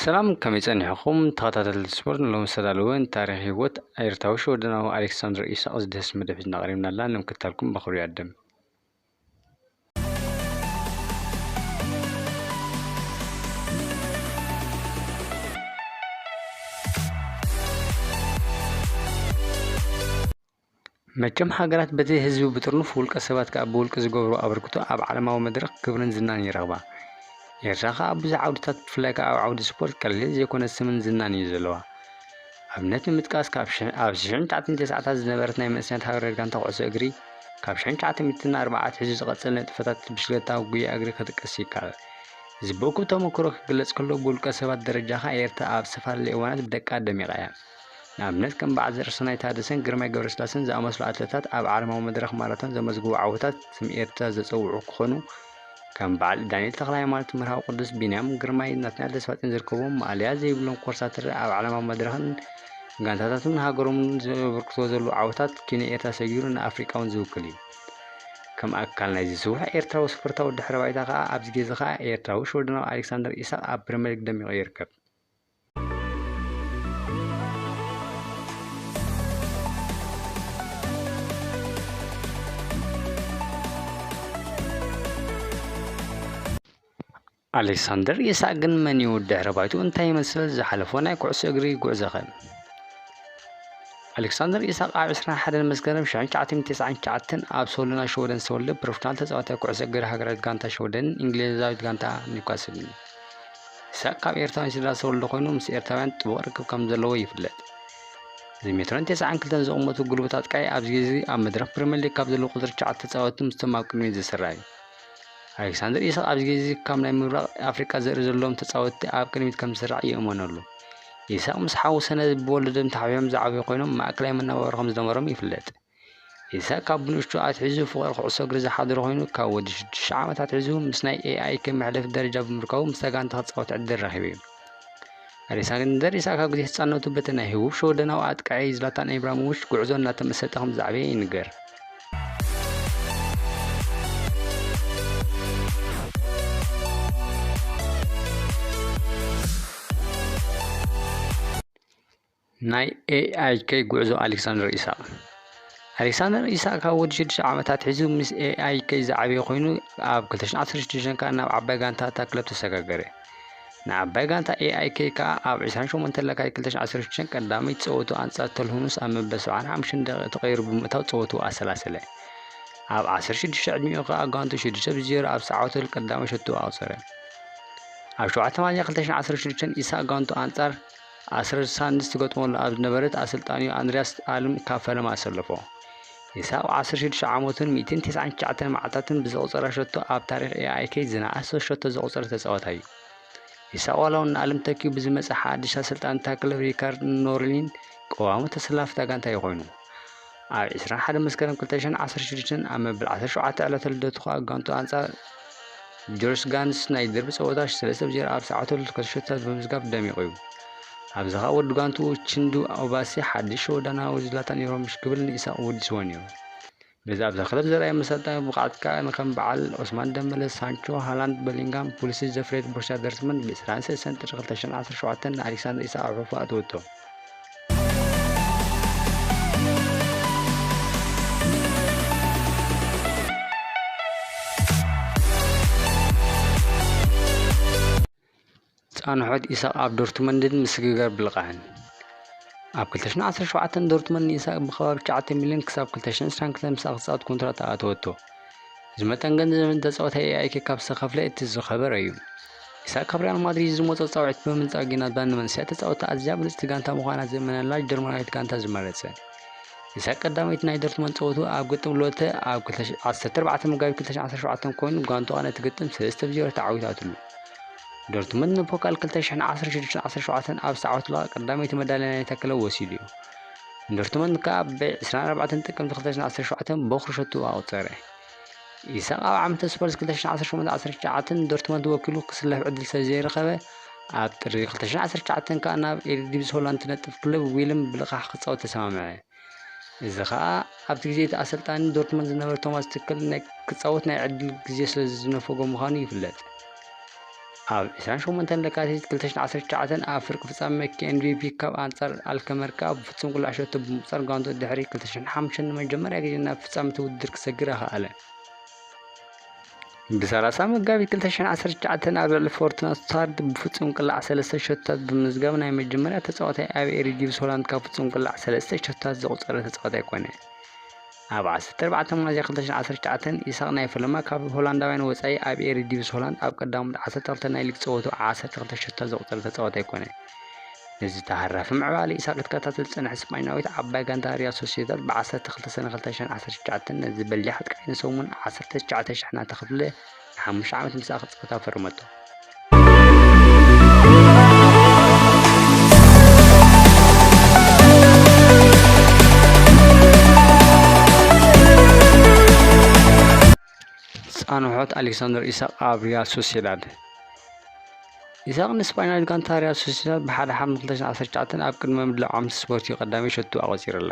ሰላም ከመይ ፀኒሕኩም ተኸታተልቲ ስፖርት ሎም ዝተዳለወን ታሪክ ህይወት ኤርትራዊ ሸወደናዊ ኣሌክሳንደር ኢሳቅ ዝደስ መደብ ሒዝና ቀሪብና ኣለና ንምክትታልኩም በኽብሪ ይዕድም። መቸም ሃገራት በቲ ህዝቢ ብጥርኑፍ ውልቀ ሰባት ከዓ ብውልቂ ዝገብሩ ኣበርክቶ ኣብ ዓለማዊ መድረክ ክብርን ዝናን ይረኽባ። ኤርትራ ከዓ ኣብ ብዙሕ ዓውድታት ብፍላይ ከዓ ኣብ ዓውዲ ስፖርት ቀሊል ዘይኮነ ስምን ዝናን እዩ ዘለዋ። ኣብነት ንምጥቃስ ኣብ 1990ታት ዝነበረት ናይ መንእሰያት ሃገራት ጋንታ ኩዕሶ እግሪ ካብ 1904 ሕዚ ዝቐፀለ ንጥፈታት ብሽክሌታ ጉያ እግሪ ክጥቀስ ይከኣል። እዚ ብእኩብ ተመክሮ ክግለጽ ከሎ ብውልቀ ሰባት ደረጃ ከዓ ኤርትራ ኣብ ዝተፈላለዩ እዋናት ብደቃ ደሚቓ እያ። ንኣብነት ከም በዓል ዘርሰናይ ታደሰን ግርማይ ገብረስላሴን ዝኣመሰሉ ኣትሌታት ኣብ ዓለማዊ መድረክ ማራቶን ዘመዝግቡ ዓወታት ስም ኤርትራ ዘፀውዑ ክኾኑ ከም በዓል ዳንኤል ተክለሃይማኖት፣ ምርሃው ቅዱስ፣ ቢንያም ግርማይ፣ ናትናኤል ተስፋፅን ዝርከብዎም ማልያ ዘይብሎም ኮርሳት ኣብ ዓለማዊ መድረክን ጋንታታትን ሃገሮምን ዘበርክትዎ ዘሎ ዓወታት ኪነ ኤርትራ ሰጊሩ ንኣፍሪቃውን ዝውክል እዩ። ከም ኣካል ናይዚ ስውሕ ኤርትራዊ ስፖርታዊ ድሕረ ባይታ ከዓ ኣብዚ ግዜ ከዓ ኤርትራዊ ሸወደናዊ ኣሌክሳንደር ኢሳቅ ኣብ ፕሪምየር ሊግ ደሚቑ ይርከብ። ኣሌክሳንደር ኢሳቅ ግን መን እዩ? ድሕረ ባይቱ እንታይ ይመስል? ዝሓለፎ ናይ ኩዕሶ እግሪ ጉዕዞ ኸ? ኣሌክሳንደር ኢሳቅ ኣብ 21 መስከረም 1999 ኣብ ሶሎና ሸወደን ዝተወለደ ፕሮፌሽናል ተፃዋታይ ኩዕሶ እግሪ ሃገራት ጋንታ ሸወደንን እንግሊዛዊት ጋንታ ኒውካስል እዩ። ኢሳቅ ካብ ኤርትራውያን ስድራ ዝተወለደ ኮይኑ ምስ ኤርትራውያን ጥቡቅ ርክብ ከም ዘለዎ ይፍለጥ። እዚ 192 ዝቕመቱ ጉልበት ኣጥቃይ ኣብዚ ግዜ ኣብ መድረክ ፕሪምየር ሊግ ካብ ዘለዎ ቁፅሪ 9 ተፃወቲ ምስቶም ኣብ ቅድሚት ዝስራዕ እዩ። ኣሌክሳንደር ኢሳቅ ኣብዚ ግዜ ካብ ናይ ምብራቅ ኣፍሪቃ ዘርኢ ዘለዎም ተፃወቲ ኣብ ቅድሚት ከም ዝስራዕ ይእመነሉ። ኢሳቅ ምስ ሓው ሰነድ ብወለዶም ተሓቢቦም ዝዓበዩ ኮይኖም ማእከላይ መነባበሮ ከም ዝነበሮም ይፍለጥ። ኢሳቅ ካብ ብንእሽቱ ኣትሒዙ ፍቅሪ ኩዕሶ እግሪ ዝሓደረ ኮይኑ ካብ ወዲ 6 ዓመታት ሒዙ ምስ ናይ ኤኣይኬ መሕለፊ ደረጃ ብምርካቡ ምስ ጋንታ ክፃወት ዕድል ረኺቡ እዩ። ኣሌክሳንደር ኢሳቅ ካብ ግዜ ህፃንነቱ በቲ ናይ ህቡብ ሸወደናዊ ኣጥቃዒ ዝላታን ኢብራሂሞቪች ጉዕዞ እናተመሰጠ ከም ዝዓበየ ይንገር። ናይ ኤኣይኬ ጉዕዞ ኣሌክሳንደር ኢሳቅ ካብ ወዲ 6 ዓመታት ሒዙ ምስ ኤኣይኬ ዝዓበየ ኮይኑ ኣብ 2016 ከዓ ናብ ዓባይ ጋንታ እታ ክለብ ተሰጋገረ። ንዓባይ ጋንታ ኤኣይኬ ከዓ ኣብ 28 ለካቲት 2016 ቀዳመይ ፀወቱ ኣንጻር ተልሁኑስ ኣብ መበል 75 ደቂቃ ተቐይሩ ብምእታው ፀወቱ ኣሰላሰለ። ኣብ 16 ዕድሚኡ ከዓ ጋንቱ 6-0 ኣብ ሰዓወተሉ ቀዳማይ ሸቱ ኣውፀረ። ኣብ 7 ማልያ 2016 ኢሳቅ ጋንቱ ኣንጻር 16 ገጥሞሉ ኣብ ዝነበረት ኣሰልጣኒኡ ኣንድሪያስ ኣልም ካብ ፈለማ ኣሰለፎ። ኢሳቅ 16 ዓመቱን 199 መዓልታትን ብዘቁፀረ ሸቶ ኣብ ታሪክ ኤኣይኬ ዝነኣሰ ሸቶ ዘቁፀረ ተፃዋታይ እዩ። ኢሳቅ ዋላው ንኣለም ተኪኡ ብዝመፀ ሓድሽ ኣሰልጣኒ እታ ክለብ ሪካርድ ኖርሊን ቀዋሚ ተሰላፊ እታ ጋንታ እዩ ኮይኑ ኣብ 21 መስከረም 2016 ኣብ መበል 17 ዕለተ ልደቱ ከዓ ጋንቱ ኣንጻር ጆርጅ ጋንስ ናይ ደርቢ ፀወታ 3-0 ኣብ ሰዓወተሉ ክልተሸቶታት ብምዝጋብ ደሚቑ እዩ። ኣብዚ ከዓ ወዲ ጋንቱ ችንዱ ኦባሲ ሓድሽ ሸወደናዊ ዝላታን ኢብራሂሞቪች ክብል ንኢሳቅ ወዲስዎ ነይሩ። በዚ ኣብዛ ክለብ ዘርኣየ መሰልጠኒ ብቕዓት ከዓ ከም በዓል ኦስማን ደንበለ፣ ሳንቾ፣ ሃላንድ፣ በሊንጋም፣ ፑሊሲች ዘፍሬድ፣ ቦሩስያ ዶርትመንድ ብ23 ጥሪ 2017 ንኣሌክሳንደር ኢሳቅ ኣብ ሕፉ ኣትወቶ። ፃንሖት ኢሳቅ ኣብ ዶርትመንድን ምስግጋር ብልቃሕን ኣብ 2017 ዶርትመንድ ንኢሳቅ ብከባቢ 9 ሚልዮን ክሳብ 2022 ምሳቅ ክፃወት ኮንትራት ኣተወቶ። እዚ መጠን ገንዘብ ተፃዋታይ ኤኣይኬ ካብ ዝተኸፍለ እቲ ዝኸበረ እዩ። ኢሳቅ ካብ ሪያል ማድሪድ ዝመፆ ፃውዒት ብምንፃግ ጊናባ ንመንእሰያት ተፃወቲ ኣዝያ ብልፅቲ ጋንታ ምዃና ዘመነላ ጀርመናዊት ጋንታ ዝመረፀ። ኢሳቅ ቀዳመይቲ ናይ ዶርትመንድ ፀወቱ ኣብ ግጥም ሎተ ኣብ 14 መጋቢት 2017 ኮይኑ ጋንቱ ነቲ ግጥም 3-0 ተዓዊታትሉ። ዶርትመንድ ንፖካል 2016-17 ኣብ ሰዓወትላ ቀዳመይቲ መዳልያ ናይታ ክለብ ወሲዱ እዩ። ዶርትመንድ ከዓ ብ24 ጥቅምቲ 2017 በኹሪ ሸቱ ኣቁፀረ። ኢሳቅ ኣብ ዓመተ ስፖርት 2018-19 ዶርትመንድ ወኪሉ ክስለፍ ዕድል ስለዘይረኸበ ኣብ ጥሪ 2019 ከዓ ናብ ኤሪዲቪዚ ሆላንድ ትነጥፍ ክለብ ዊልም ብልቃሕ ክፃወት ተሰማምዐ። እዚ ከዓ ኣብቲ ግዜ እቲ ኣሰልጣኒ ዶርትመንድ ዝነበረ ቶማስ ትክል ክፃወት ናይ ዕድል ግዜ ስለዝነፈጎ ምዃኑ ይፍለጥ። ኣብ 28 ለካቲት 2019 ኣብ ፍርቂ ፍጻመ KNVB ካብ ኣንጻር ኣልከመር ብፍጹም ቁልዕ ሸቶ ብምቁጻር ጋንቱ ድሕሪ 2005 ንመጀመርያ ግዜ ናብ ፍጻመ ውድድር ክሰግር ኣኸኣለ። ብ30 መጋቢት 2019 ኣብ ልዕሊ ፎርትናት ስታድ ብፍጹም ቁልዕ 3 ሸቶታት ብምዝጋብ ናይ መጀመርያ ተጻዋታይ ኣብ ኤሪዲቪስ ሆላንድ ካብ ፍጹም ቁልዕ 3 ሸቶታት ዘቁጸረ ተጻዋታይ ኮነ። ኣብ 14 ሚያዝያ 2019 ኢሳቅ ናይ ፈለማ ካብ ሆላንዳውያን ወጻኢ ኣብ ኤሪዲቪስ ሆላንድ ኣብ ቀዳሞት 12 ናይ ሊግ ጸወቱ 12 ሸቶታት ዘቁጸረ ተጻዋታይ ኮነ። እዚ ተሃራፊ ምዕባለ ኢሳቅ ክትከታተል ዝጸንሐ ስፓኛዊት ዓባይ ጋንታ ሪያል ሶሲዳድ ብ12 ሰነ 2019 ነዚ በሊሕ ኣጥቃዒ ንሰሙን 19,000 እናተኸፍለ ን5 ዓመት ምስኣ ክጽወታ ፈርመቶ። ጻንሖት ኣሌክሳንደር ኢሳቅ ኣብ ሪያል ሶሲዳድ ኢሳቅ ንስፓኛዊት ጋንታ ሪያል ሶሲዳድ ብ1 ሓምለ 2019 ኣብ ቅድመ ምድላው ዓመት ስፖርቲዊ ቀዳማይ ሸቱ ኣቆጺሩላ።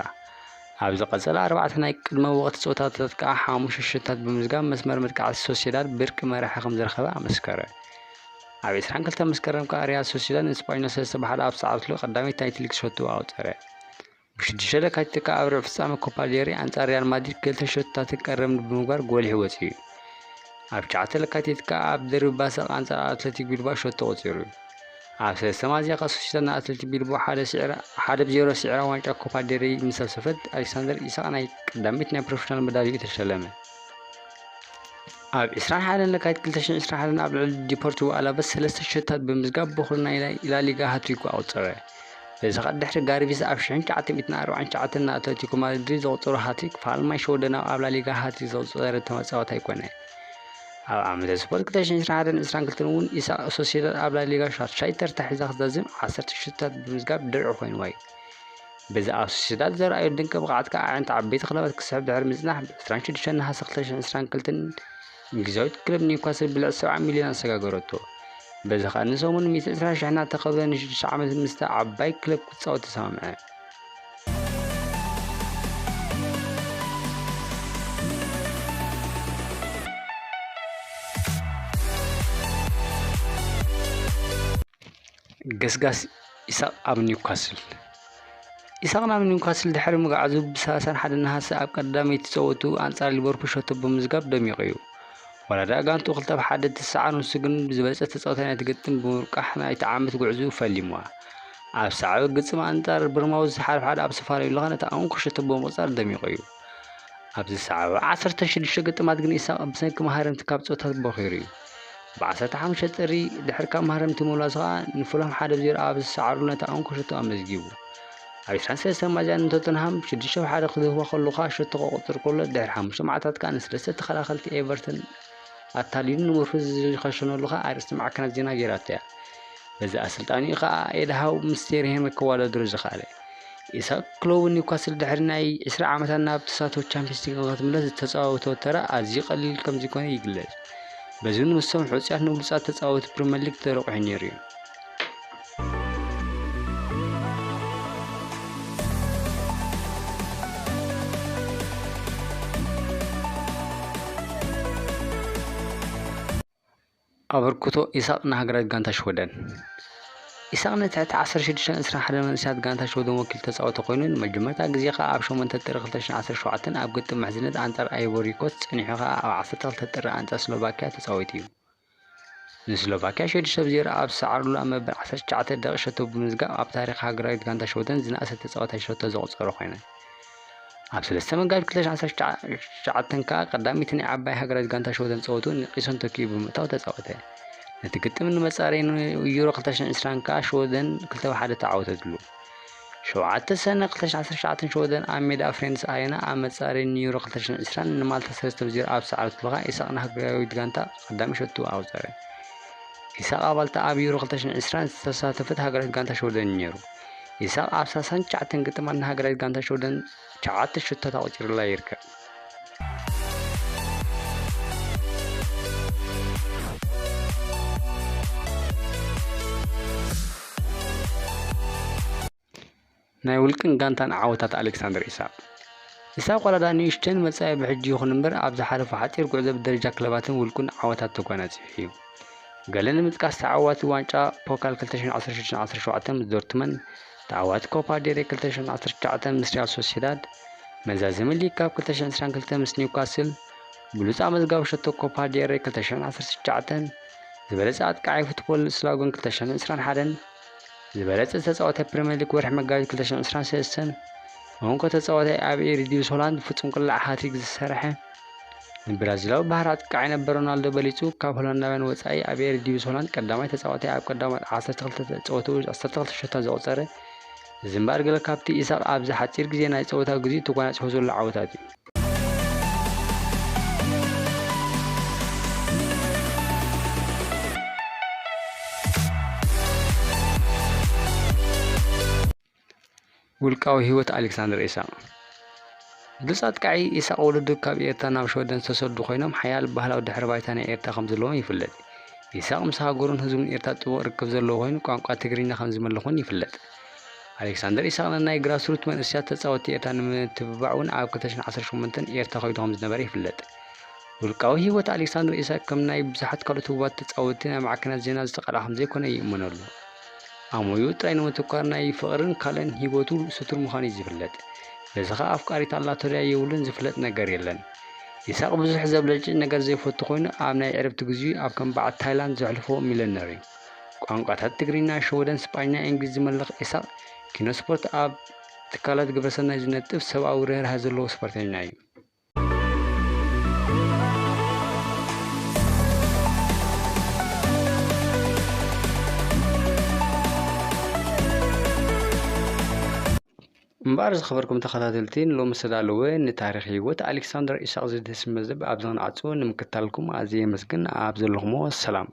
ኣብ ዝቐጸለ 4 ናይ ቅድመ ወቕቲ ጸወታታት ከዓ 5 ሸቶታት ብምዝጋብ መስመር መጥቃዕቲ ሶሲዳድ ብርቂ መራሒ ከም ዝረኸበ ኣመስከረ። ኣብ 22 መስከረም ከዓ ሪያል ሶሲዳድ ንስፓኞል 3-1 ኣብ ሰዓብትሉ ቀዳመይ ናይቲ ሊግ ሸቱ ኣውጸረ። ብ6 ለካቲት ከዓ ኣብ ርብዕ ፍጻመ ኮፓ ዴል ሬይ ኣንጻር ሪያል ማድሪድ 2 ሸቶታት ቀረብ ብምግባር ጎሊሑ ወፂኡ። ኣብ 9 ለካቲት ከዓ ኣብ ደርቢ ባሳቅ ኣንጻር ኣትሌቲክ ቢልባኦ ሸቶ ቆጺሩ። ኣብ 3 ሚያዝያ ሶሲዳድ ንኣትሌቲክ ቢልባኦ 1-0 ስዒራ ዋንጫ ኮፓ ዴል ሬይ ምስ ሰብሰበት ኣሌክሳንደር ኢሳቅ ናይ ቀዳሚት ናይ ፕሮፌሽናል መዳልዩ ተሸለመ። ኣብ 21 ለካቲት 2021 ኣብ ልዕሊ ዲፖርቲቮ ኣላቬስ 3 ሸቶታት ብምዝጋብ በኹሪ ናይ ላሊጋ ሃትሪክ ኣውጸረ። በዚ ድሕሪ ጋርቪስ ኣብ 1949 ንኣትሌቲኮ ማድሪድ ዘቁጸሮ ሃትሪክ ፋልማይ ሾደናው ኣብ ላሊጋ ሃትሪክ ዘቁጸረ ተጻዋታይ ኮነ። ኣብ ዓመተ ስፖርት 2021-22 እውን ኢሳቅ ሶሲዳድ ኣብ ላሊጋ ሻይ ተርታ ሒዛ ክትዛዝም 10 ሸቶታት ብምዝጋብ ድርዒ ኮይንዋ እዩ። በዚ ኣብ ሶሲዳድ ዘርኣዮ ድንቂ ብቕዓት ከዓ ኣዒንቲ ዓበይቲ ክለባት ክስሕብ ድሕሪ ምጽናሕ ብ26 ነሓሴ 2022 እንግሊዛዊት ክለብ ኒውካስል ብልዕሊ 70 ሚልዮን ኣሰጋገረቶ። በዚ ከዓ ንሰሙን 120,000 እናተኸፍለ ን6 ዓመት ምስታ ዓባይ ክለብ ክጻወት ተሰማምዐ። ገስጋስ ኢሳቅ ኣብ ኒውካስል ኢሳቅ ናብ ኒውካስል ድሕሪ ምግዓዙ ብ31 ነሓሴ ኣብ ቀዳመይቲ ጸወቱ ኣንጻር ሊቨርፑል ሸቶ ብምዝጋብ ደሚቑ እዩ። ወላዳ ጋንቱ 2-1 ትሰዓር ንሱ ግን ብዝበለጸ ተጻዋታይ ናይቲ ግጥም ብምርቃሕ ናይቲ ዓመት ጉዕዙ ፈሊምዋ። ኣብ ሰዓብ ግጥም ኣንጻር ብርማውዝ 1-1 ኣብ ሰፋረዩ ለኸነታ ኣንኩ ሸቶ ብምቁጻር ደሚቑ እዩ። ኣብዚ ሰዓብ 16 ግጥማት ግን ኢሳቅ ብሰንኪ መሃረምቲ ካብ ጸወታት በኺሩ እዩ። ብ15 ጥሪ ድሕሪ ካብ መሃረምቲ ምምላሱ ከዓ ንፉላም 1-0 ኣብ ዝሰዓሩ ነታ ኣንኩ ሸቶ ኣመዝጊቡ። ኣብ 23 ሚያዝያ ንቶተንሃም 6-1 ክድህቦ ከሉ ከዓ ሸቶ ክቁጽር ከሎ ድሕሪ 5 መዓልታት ከዓ ንሰለስተ ተኸላኸልቲ ኤቨርተን ኣታሊሉ ንምርፍዝ ዝኸሸነሉ ከዓ ኣርእስቲ ማዕከናት ዜና ጌራቶ እያ። በዚ ኣሰልጣኒኡ ከዓ ኤድሃው ምስቴርሄም ከወዳድሩ ዝኸኣለ ኢሳቅ ክለቡ ኒውካስል ድሕሪ ናይ 20 ዓመታት ናብ ተሳትፎ ቻምፒየንስ ሊግ ክትምለስ ዝተጻወተ ተራ ኣዝዩ ቀሊል ከም ዘይኮነ ይግለጽ። በዚ ንምሶም ሕጹያት ንብሉጻት ተጻወቲ ፕሪምየር ሊግ ተረቂሑ ነይሩ እዩ። ኣበርክቶ ኢሳቅ ንሃገራት ጋንታ ሽወደን ኢሳቅ ንትሕቲ 16-21 መንእሰያት ጋንታ ሽወደን ወኪል ተጻወተ ኮይኑ ንመጀመርታ ግዜ ከዓ ኣብ 8 ጥሪ 2017 ኣብ ግጥም ምሕዝነት ኣንጻር ኣይቮሪ ኮስት ጸኒሑ ከዓ ኣብ 12 ጥሪ ኣንጻር ስሎቫክያ ተጻዊቱ እዩ። ንስሎቫክያ 6-0 ኣብ ሰዓርሉ ኣብ መበል 19 ደቂቕ ሸቶ ብምዝጋብ ኣብ ታሪኽ ሃገራዊት ጋንታ ሽወደን ዝነኣሰ ተጻዋታይ ሸቶ ዘቁጸረ ኮይነ። ኣብ 3 መጋቢት 2019 ከዓ ቀዳሚት ናይ ዓባይ ሃገራዊት ጋንታ ሽወደን ጸወቱ ንቂሶን ቶኪዮ ብምእታው ተጻወተ። ነቲ ግጥም ንመጻረዪ ዩሮ 2020 ከዓ ሽወደን 2-1 ተዓወተትሉ። 7 ሰነ 2019 ሽወደን ኣብ ሜዳ ፍሬንድስ ኣሬና ኣብ መጻረዪ ዩሮ 2020 ንማልታ 3-0 ኣብ ሰዓርትሉ ከዓ ኢሳቅ ንሃገራዊት ጋንታ ቀዳሚ ሸቱ ኣውጸረ። ኢሳቅ ኣባልታ ኣብ ዩሮ 2020 ዝተሳተፈት ሃገራዊት ጋንታ ሽወደን ነይሩ። ኢሳቅ ኣብ 39 ግጥማት ንሃገራዊት ጋንታ ሽወደን 9 ሸቶታት ኣቁጺሩላ ይርከብ። ናይ ውልቅን ጋንታን ዓወታት ኣሌክሳንደር ኢሳቅ ወላዳ ንእሽተን መጻኢ ብሕጂ ይኹን እምበር ኣብ ዝሓለፈ ሓጺር ጉዕዞ ብደረጃ ክለባትን ውልቁን ዓወታት ተጎናጺፉ እዩ። قال ንምጥቃስ ተዓዋቲ ዋንጫ ፖካል 2016-17 ምስ ዶርትመን ተዓዋቲ ኮፓ ዴሬ 2019 ምስ ሪያል ሶሲዳድ መዛዘሚ ሊግ ካፕ 2022 ምስ ኒውካስል ብሉፅ መዝጋቢ ሸቶ ኮፓ ዴሬ 2019 ዝበለፀ ኣጥቃዓይ ፉትቦል ስላጎን 2021 ዝበለፀ ተፃዋታይ ፕሪምየር ሊግ ወርሒ መጋቢት 2023 ወንኮ ተፃዋታይ ኣብ ኤሪዲቪስ ሆላንድ ፍጹም ቅላዕ ሃትሪክ ዝሰርሐ ብራዚላዊ ባህር ኣጥቃዓይ ነበር ሮናልዶ በሊጹ ካብ ሆላንዳውያን ወጻኢ ኣብ ኤሪዲቪስ ሆላንድ ቀዳማይ ተፃዋታይ ኣብ ቀዳማይ 12 ሸቶታት ዘቁፀረ ዝምባር ገለ ካብቲ ኢሳቅ ኣብዚ ሓፂር ግዜ ናይ ፀወታ ግዜ ተጓናፂሑ ዘሎ ዓወታት እዩ። ውልቃዊ ህይወት ኣሌክሳንደር ኢሳቅ ግልፂ ኣጥቃዒ ኢሳቅ ወለዱ ካብ ኤርትራ ናብ ሸወደን ዝተሰዱ ኮይኖም ሓያል ባህላዊ ድሕረ ባይታ ናይ ኤርትራ ከም ዘለዎም ይፍለጥ። ኢሳቅ ምስ ሃገሩን ህዝቡን ኤርትራ ጥቡቅ ርክብ ዘለዎ ኮይኑ ቋንቋ ትግርኛ ከም ዝመልኹን ይፍለጥ። ኣሌክሳንደር ኢሳቅ ናይ ግራስሩት መንእስያት ተፃወቲ ኤርትራ ንምትብባዕ እውን ኣብ 2018 ኤርትራ ከይዱ ከም ዝነበረ ይፍለጥ። ውልቃዊ ህይወት ኣሌክሳንደር ኢሳቅ ከም ናይ ብዙሓት ካልኦት ህቡባት ተፃወቲ ናይ ማዕከናት ዜና ዝተቐልዓ ከም ዘይኮነ ይእመነሉ። ኣሞዩ ጥራይ ንምትኳር ናይ ፍቅርን ካልእን ሂወቱ ስቱር ምዃኑ ዝፍለጥ። በዚ ኸ ኣፍቃሪት ኣላቶርያ የብሉን ዝፍለጥ ነገር የለን። ኢሳቅ ብዙሕ ዘብለጭልጭ ነገር ዘይፈቱ ኮይኑ ኣብ ናይ ዕረፍቲ ግዚኡ ኣብ ከም በዓል ታይላንድ ዘሕልፎ ሚሊዮነር እዩ። ቋንቋታት ትግርኛ፣ ሸወደን፣ ስፓኛ፣ እንግሊዝ ዝመልኽ ኢሳቅ ኪኖ ስፖርት ኣብ ትካላት ግብረሰናይ ዝነጥፍ ሰብኣዊ ርህራሄ ዘለዎ ስፖርተኛ እዩ። እምበር ዝኸበርኩም ተኸታተልቲ ሎሚ ዝተዳለወ ንታሪክ ህይወት ኣሌክሳንደር ኢሳቅ ዝድህስ መዝገብ ኣብ ዝኽንዓፁ ንምክታልኩም ኣዝየ የመስግን። ኣብ ዘለኹሞ ሰላም